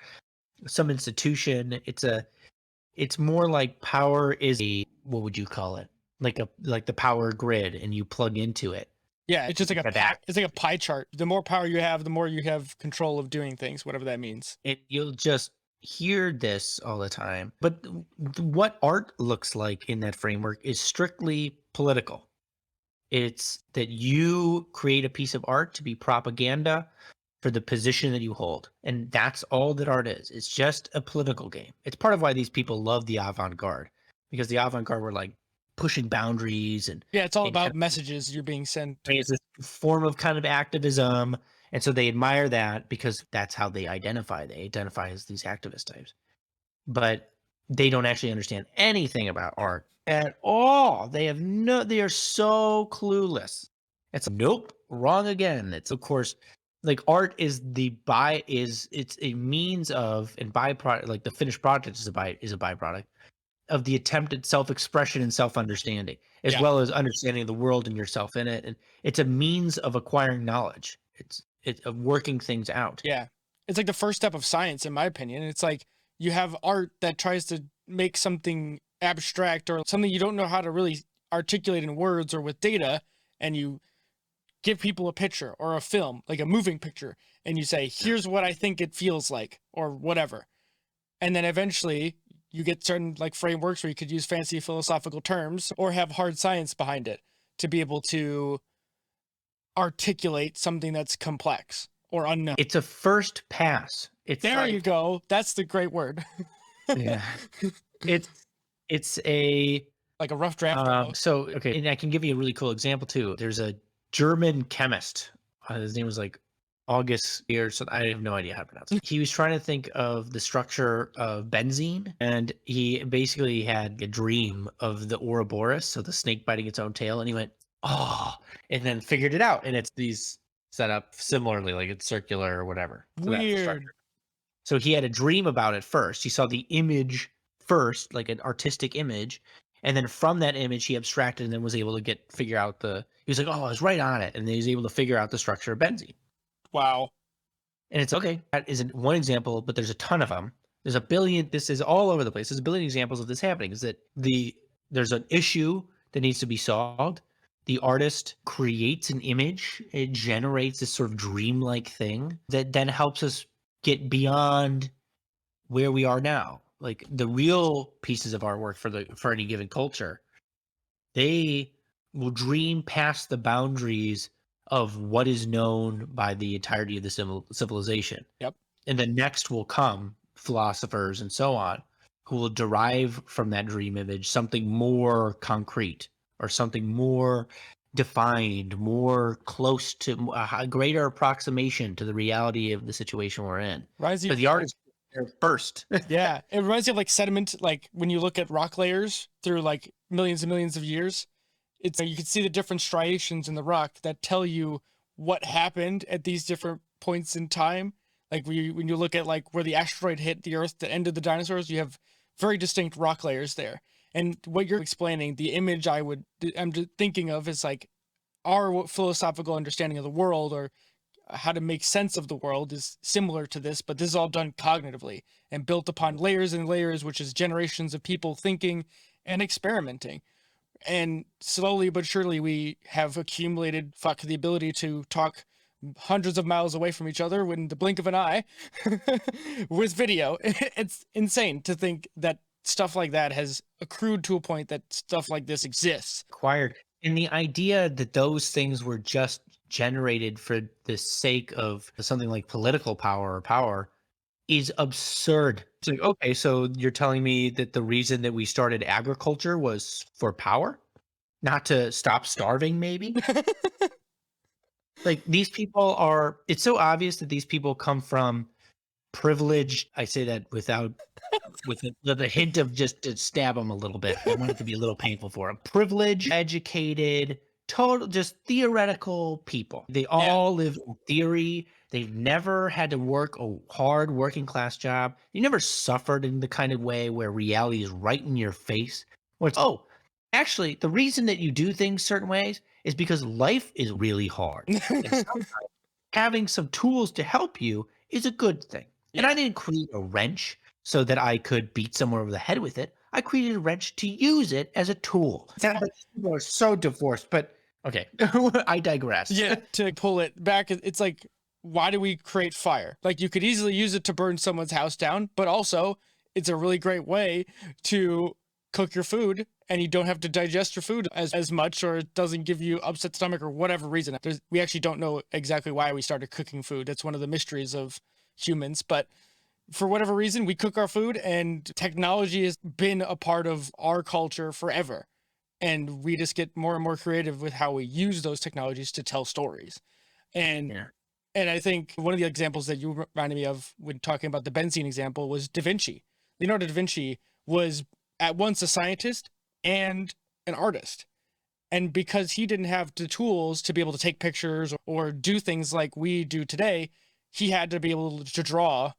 Speaker 2: some institution. It's more like power is what would you call it? Like the power grid, and you plug into it.
Speaker 1: Yeah, it's just like it's like a pie chart. The more power you have, the more you have control of doing things, whatever that means.
Speaker 2: You'll just hear this all the time. But what art looks like in that framework is strictly political. It's that you create a piece of art to be propaganda for the position that you hold. And that's all that art is. It's just a political game. It's part of why these people love the avant-garde, because the avant-garde were like pushing boundaries and
Speaker 1: it's all about messages you're being sent.
Speaker 2: It's this form of kind of activism. And so they admire that because that's how they identify. They identify as these activist types. But they don't actually understand anything about art at all. They are so clueless. It's nope, wrong again. It's of course like art is it's a means of and byproduct, like the finished product is a byproduct of the attempted self-expression and self-understanding, as well as understanding the world and yourself in it. And it's a means of acquiring knowledge. It's of working things out.
Speaker 1: Yeah. It's like the first step of science, in my opinion. It's like you have art that tries to make something abstract or something you don't know how to really articulate in words or with data, and you give people a picture or a film, like a moving picture, and you say, here's what I think it feels like, or whatever. And then eventually you get certain like frameworks where you could use fancy philosophical terms or have hard science behind it to be able to articulate something that's complex or unknown.
Speaker 2: It's a first pass.
Speaker 1: There you go. That's the great word.
Speaker 2: Yeah. It's a
Speaker 1: like a rough draft.
Speaker 2: So, okay. And I can give you a really cool example too. There's a German chemist. His name was like August or something. I have no idea how to pronounce it. He was trying to think of the structure of benzene, and he basically had a dream of the Ouroboros, so the snake biting its own tail, and he went, oh, and then figured it out. And it's these set up similarly, like it's circular or whatever.
Speaker 1: Weird.
Speaker 2: So he had a dream about it first. He saw the image first, like an artistic image. And then from that image, he abstracted and then was able to figure out he was like, oh, I was right on it. And then he was able to figure out the structure of benzene.
Speaker 1: Wow.
Speaker 2: And it's okay. That isn't one example, but there's a ton of them. There's a billion. This is all over the place. There's a billion examples of this happening. Is that there's an issue that needs to be solved. The artist creates an image. It generates this sort of dreamlike thing that then helps us get beyond where we are now. Like the real pieces of artwork for any given culture, they will dream past the boundaries of what is known by the entirety of the civilization.
Speaker 1: Yep.
Speaker 2: And the next will come philosophers and so on who will derive from that dream image something more concrete or something more defined, more close to a greater approximation to the reality of the situation we're in. But the artist first.
Speaker 1: Yeah. It reminds me of like sediment, like when you look at rock layers through like millions and millions of years, you can see the different striations in the rock that tell you what happened at these different points in time. Like when you look at like where the asteroid hit the Earth, the end of the dinosaurs, you have very distinct rock layers there. And what you're explaining, the image I'm just thinking of is like our philosophical understanding of the world or how to make sense of the world is similar to this, but this is all done cognitively and built upon layers and layers, which is generations of people thinking and experimenting. And slowly but surely we have accumulated the ability to talk hundreds of miles away from each other in the blink of an eye with video. It's insane to think that stuff like that has accrued to a point that stuff like this exists.
Speaker 2: Acquired. And the idea that those things were just generated for the sake of something like political power or power is absurd. It's like, okay, so you're telling me that the reason that we started agriculture was for power? Not to stop starving, maybe? Like these people are, it's so obvious that these people come from privileged. I say that with a hint of just to stab them a little bit. I want it to be a little painful for them. Privileged, educated, total, just theoretical people. They all live in theory. They've never had to work a hard working class job. You never suffered in the kind of way where reality is right in your face. Where it's, oh, actually, the reason that you do things certain ways is because life is really hard. And sometimes having some tools to help you is a good thing. And I didn't create a wrench so that I could beat someone over the head with it. I created a wrench to use it as a tool. People are so divorced, but okay, I digress.
Speaker 1: Yeah, to pull it back, it's like, why do we create fire? Like, you could easily use it to burn someone's house down, but also it's a really great way to cook your food, and you don't have to digest your food as much, or it doesn't give you upset stomach or whatever reason. We actually don't know exactly why we started cooking food. It's one of the mysteries of humans, but for whatever reason, we cook our food, and technology has been a part of our culture forever. And we just get more and more creative with how we use those technologies to tell stories. And I think one of the examples that you reminded me of when talking about the benzene example was DaVinci. Leonardo da Vinci was at once a scientist and an artist. And because he didn't have the tools to be able to take pictures or do things like we do today, he had to be able to draw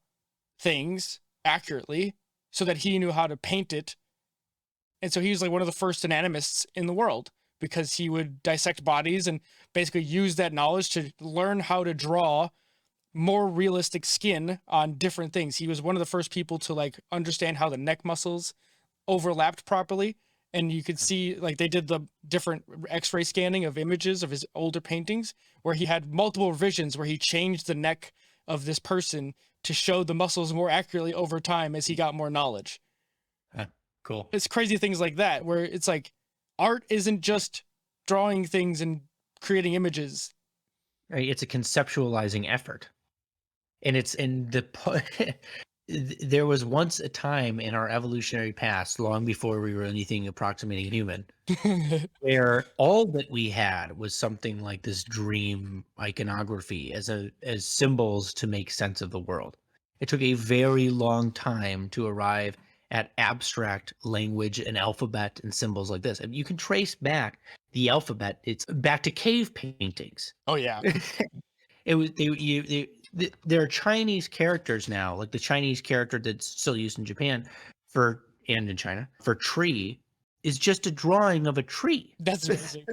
Speaker 1: things accurately so that he knew how to paint it. And so he was like one of the first anatomists in the world, because he would dissect bodies and basically use that knowledge to learn how to draw more realistic skin on different things. He was one of the first people to like understand how the neck muscles overlapped properly. And you could see, like, they did the different x-ray scanning of images of his older paintings where he had multiple revisions where he changed the neck of this person to show the muscles more accurately over time as he got more knowledge.
Speaker 2: Cool.
Speaker 1: It's crazy things like that, where it's like art isn't just drawing things and creating images.
Speaker 2: Right. It's a conceptualizing effort. And it's in the there was once a time in our evolutionary past, long before we were anything approximating human, where all that we had was something like this dream iconography as symbols to make sense of the world. It took a very long time to arrive at abstract language and alphabet and symbols like this. And you can trace back the alphabet, it's back to cave paintings.
Speaker 1: Oh yeah.
Speaker 2: It was there are Chinese characters now, like the Chinese character that's still used in Japan and in China for tree is just a drawing of a tree.
Speaker 1: That's amazing.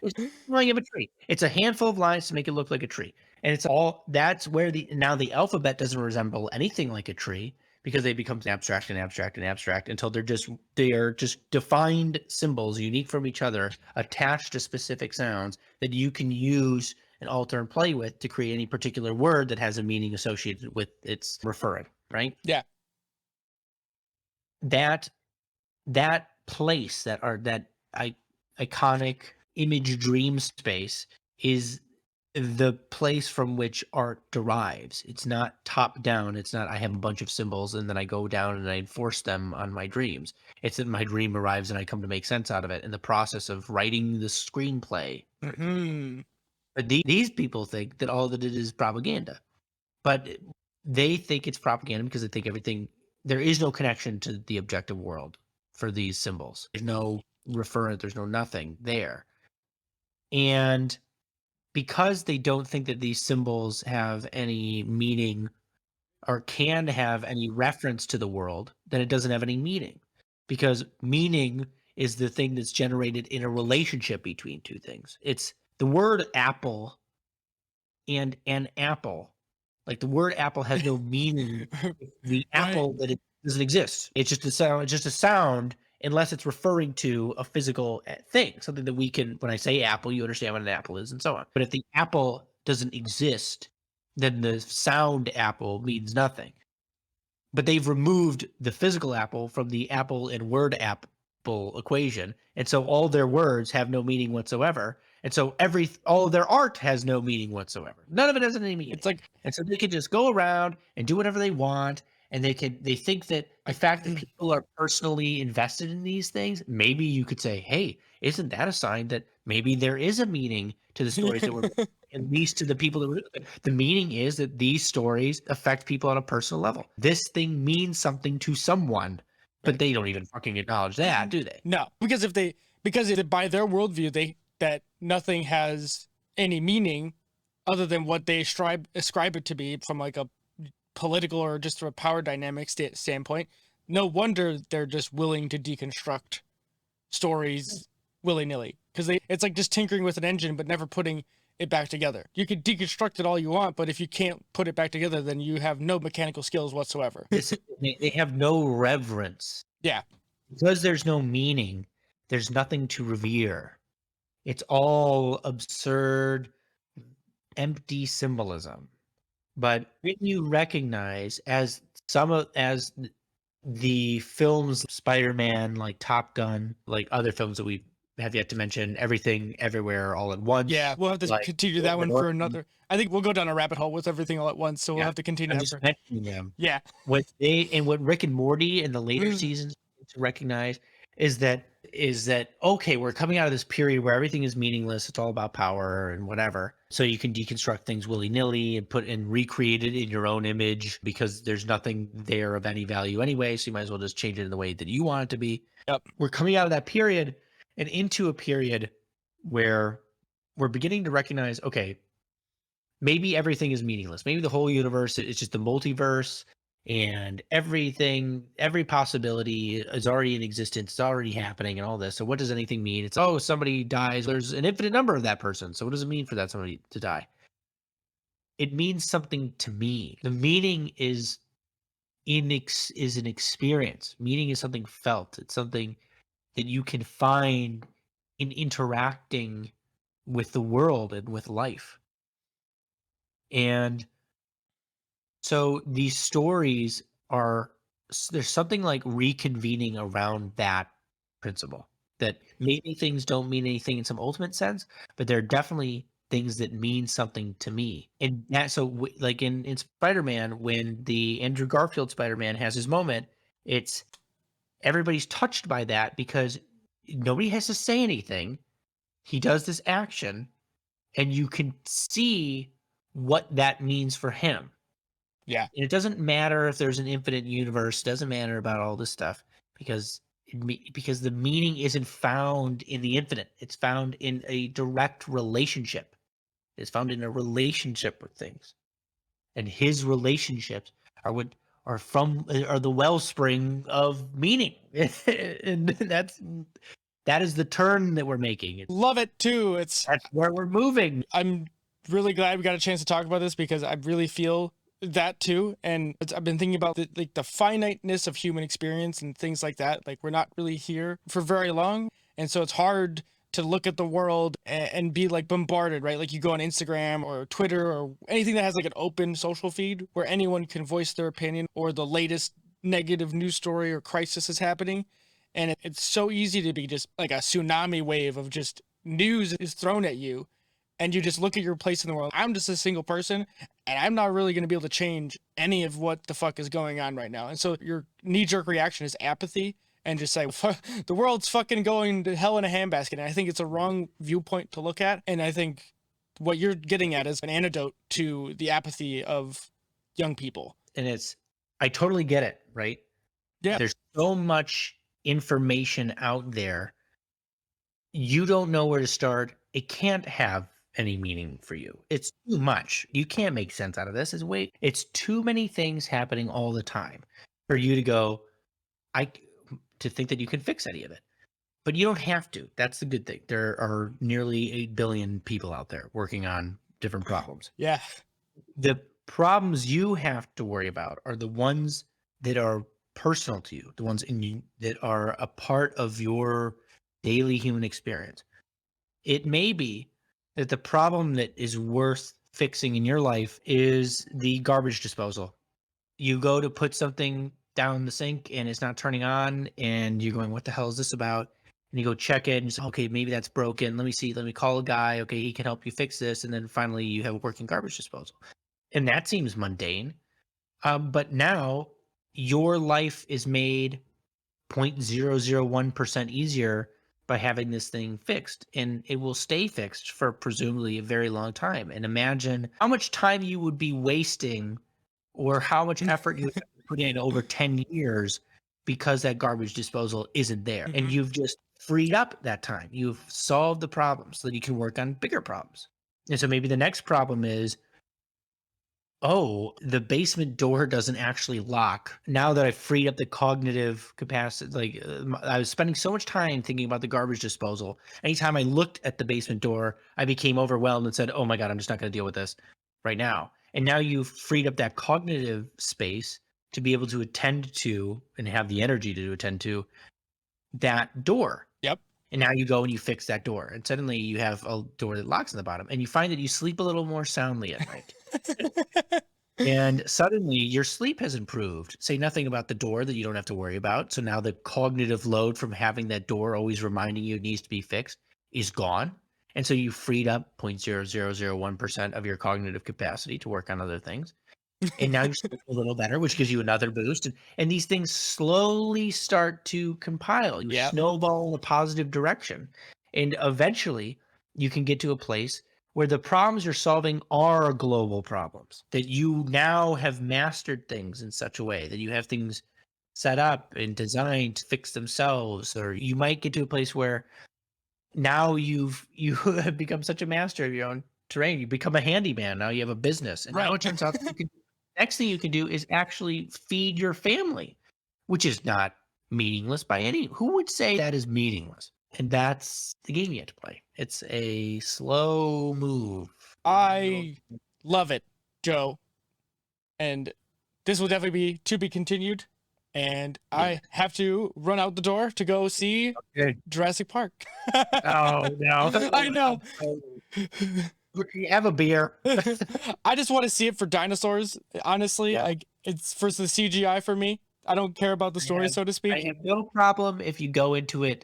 Speaker 2: It's a drawing of a tree. It's a handful of lines to make it look like a tree. And it's all, that's where now the alphabet doesn't resemble anything like a tree, because they become abstract and abstract and abstract until they are just defined symbols unique from each other, attached to specific sounds that you can use and alter and play with to create any particular word that has a meaning associated with its referent, right?
Speaker 1: Yeah.
Speaker 2: That place, that iconic image dream space is the place from which art derives. It's not top down. It's not I have a bunch of symbols and then I go down and I enforce them on my dreams. It's that my dream arrives and I come to make sense out of it in the process of writing the screenplay.
Speaker 1: Mm-hmm.
Speaker 2: But these people think that all that it is propaganda. But they think it's propaganda because they think there is no connection to the objective world for these symbols. There's no referent, there's no nothing there. And because they don't think that these symbols have any meaning or can have any reference to the world, then it doesn't have any meaning. Because meaning is the thing that's generated in a relationship between two things. It's the word apple and an apple. Like the word apple has no meaning. The apple that it doesn't exist. It's just a sound. It's just a sound unless it's referring to a physical thing, something that we can. When I say apple, you understand what an apple is, and so on. But if the apple doesn't exist, then the sound apple means nothing. But they've removed the physical apple from the apple and word apple equation, and so all their words have no meaning whatsoever. And so all of their art has no meaning whatsoever. None of it has any meaning.
Speaker 1: It's like,
Speaker 2: and so they can just go around and do whatever they want And they think that the fact that people are personally invested in these things, maybe you could say, hey, isn't that a sign that maybe there is a meaning to the stories that were, at least to the people that were, the meaning is that these stories affect people on a personal level. This thing means something to someone, but they don't even fucking acknowledge that, do they?
Speaker 1: No, because if by their worldview, that nothing has any meaning other than what they ascribe it to be from like a political or just from a power dynamic standpoint. No wonder they're just willing to deconstruct stories willy-nilly, because it's like just tinkering with an engine but never putting it back together. You could deconstruct it all you want, but if you can't put it back together, then you have no mechanical skills whatsoever.
Speaker 2: They have no reverence.
Speaker 1: Yeah.
Speaker 2: Because there's no meaning, there's nothing to revere. It's all absurd, empty symbolism. But when you recognize, as the films Spider-Man, like Top Gun, like other films that we have yet to mention, Everything Everywhere All at Once.
Speaker 1: Yeah, we'll have to continue that one for another. I think we'll go down a rabbit hole with Everything All at Once, so we'll have to continue.
Speaker 2: I'm just mentioning them.
Speaker 1: Yeah.
Speaker 2: What Rick and Morty in the later seasons to recognize is that okay, we're coming out of this period where everything is meaningless. It's all about power and whatever. So you can deconstruct things willy-nilly and recreate it in your own image because there's nothing there of any value anyway. So you might as well just change it in the way that you want it to be.
Speaker 1: Yep.
Speaker 2: We're coming out of that period and into a period where we're beginning to recognize, okay, maybe everything is meaningless. Maybe the whole universe is just the multiverse, and everything, every possibility is already in existence. It's already happening and all this. So what does anything mean? It's, oh, somebody dies. There's an infinite number of that person. So what does it mean for that somebody to die? It means something to me. The meaning is an experience. Meaning is something felt. It's something that you can find in interacting with the world and with life. And so these stories there's something like reconvening around that principle, that maybe things don't mean anything in some ultimate sense, but they're definitely things that mean something to me. And that, so like in Spider-Man, when the Andrew Garfield Spider-Man has his moment, it's everybody's touched by that because nobody has to say anything. He does this action and you can see what that means for him.
Speaker 1: Yeah.
Speaker 2: And it doesn't matter if there's an infinite universe, doesn't matter about all this stuff because the meaning isn't found in the infinite. It's found in a direct relationship. It's found in a relationship with things. And his relationships are the wellspring of meaning. And that is the turn that we're making.
Speaker 1: Love it too.
Speaker 2: That's where we're moving.
Speaker 1: I'm really glad we got a chance to talk about this because I really feel that too. And I've been thinking about the finiteness of human experience and things like that. Like, we're not really here for very long. And so it's hard to look at the world and be like bombarded, right? Like, you go on Instagram or Twitter or anything that has like an open social feed where anyone can voice their opinion or the latest negative news story or crisis is happening. And it's so easy to be just like a tsunami wave of just news is thrown at you. And you just look at your place in the world. I'm just a single person, and I'm not really going to be able to change any of what the fuck is going on right now. And so your knee-jerk reaction is apathy and just say, the world's fucking going to hell in a handbasket. And I think it's a wrong viewpoint to look at. And I think what you're getting at is an antidote to the apathy of young people.
Speaker 2: And I totally get it, right?
Speaker 1: Yeah.
Speaker 2: There's so much information out there. You don't know where to start. It can't have any meaning for you. It's too much. You can't make sense out of this. It's too many things happening all the time for you to go, to think that you can fix any of it. But you don't have to. That's the good thing. There are nearly 8 billion people out there working on different problems.
Speaker 1: Yeah.
Speaker 2: The problems you have to worry about are the ones that are personal to you, the ones that are a part of your daily human experience. It may be that the problem that is worth fixing in your life is the garbage disposal. You go to put something down the sink and it's not turning on and you're going, what the hell is this about? And you go check it and you say, okay, maybe that's broken. Let me see. Let me call a guy. Okay, he can help you fix this. And then finally you have a working garbage disposal. And that seems mundane. But now your life is made 0.001% easier by having this thing fixed, and it will stay fixed for presumably a very long time. And imagine how much time you would be wasting or how much effort you would have to put in over 10 years because that garbage disposal isn't there. And you've just freed up that time. You've solved the problem so that you can work on bigger problems. And so maybe the next problem is, oh, the basement door doesn't actually lock. Now that I've freed up the cognitive capacity, I was spending so much time thinking about the garbage disposal. Anytime I looked at the basement door, I became overwhelmed and said, oh my God, I'm just not going to deal with this right now. And now you've freed up that cognitive space to be able to attend to and have the energy to attend to that door.
Speaker 1: Yep.
Speaker 2: And now you go and you fix that door. And suddenly you have a door that locks in the bottom. And you find that you sleep a little more soundly at night. And suddenly your sleep has improved. Say nothing about the door that you don't have to worry about. So now the cognitive load from having that door always reminding you it needs to be fixed is gone. And so you freed up 0.0001% of your cognitive capacity to work on other things. And now you're sleeping a little better, which gives you another boost. And these things slowly start to compile. You snowball in a positive direction. And eventually you can get to a place where the problems you're solving are global problems, that you now have mastered things in such a way that you have things set up and designed to fix themselves. Or you might get to a place where now you have become such a master of your own terrain. You become a handyman. Now you have a business. And now it turns out that next thing you can do is actually feed your family, which is not meaningless by any. Who would say that is meaningless? And that's the game you have to play. It's a slow move.
Speaker 1: I love it, Joe. And this will definitely be to be continued. And I have to run out the door to go see Jurassic Park.
Speaker 2: Oh, no.
Speaker 1: I know.
Speaker 2: Have a beer.
Speaker 1: I just want to see it for dinosaurs, honestly. Like, it's for the CGI for me. I don't care about the story, so to speak.
Speaker 2: I have no problem if you go into it.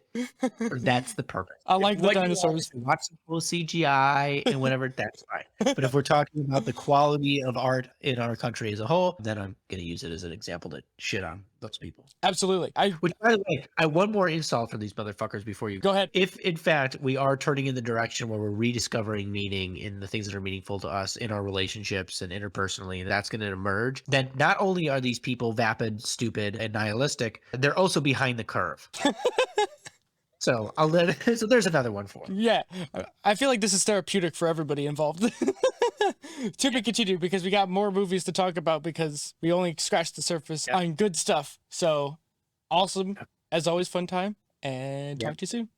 Speaker 2: That's the purpose.
Speaker 1: I like the dinosaurs.
Speaker 2: Watch the full CGI and whatever, that's fine. But if we're talking about the quality of art in our country as a whole, then I'm going to use it as an example to shit on those people.
Speaker 1: Absolutely.
Speaker 2: Which, by the way, I have one more insult for these motherfuckers before you
Speaker 1: go ahead.
Speaker 2: If, in fact, we are turning in the direction where we're rediscovering meaning in the things that are meaningful to us in our relationships and interpersonally, and that's going to emerge, then not only are these people vapid, stupid, and nihilistic, they're also behind the curve. So so there's another one for them.
Speaker 1: Yeah, I feel like this is therapeutic for everybody involved. To be continued, because we got more movies to talk about, because we only scratched the surface on good stuff. So awesome. As always, fun time, and talk to you soon.